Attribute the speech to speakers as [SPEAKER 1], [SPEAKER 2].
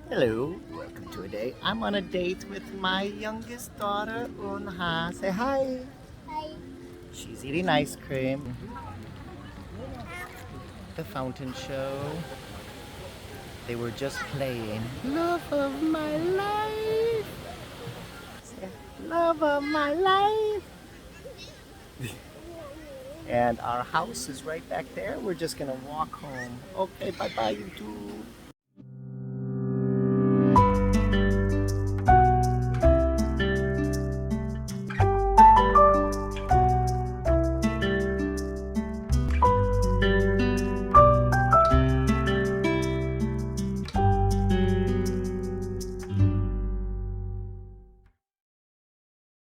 [SPEAKER 1] Hello, welcome to a day. I'm on a date with my youngest daughter, Unha. Say hi.
[SPEAKER 2] Hi.
[SPEAKER 1] She's eating ice cream. The fountain show. They were just playing Love of My Life. Say, Love of My Life. And our house is right back there. We're just gonna walk home. Okay, bye bye, you two.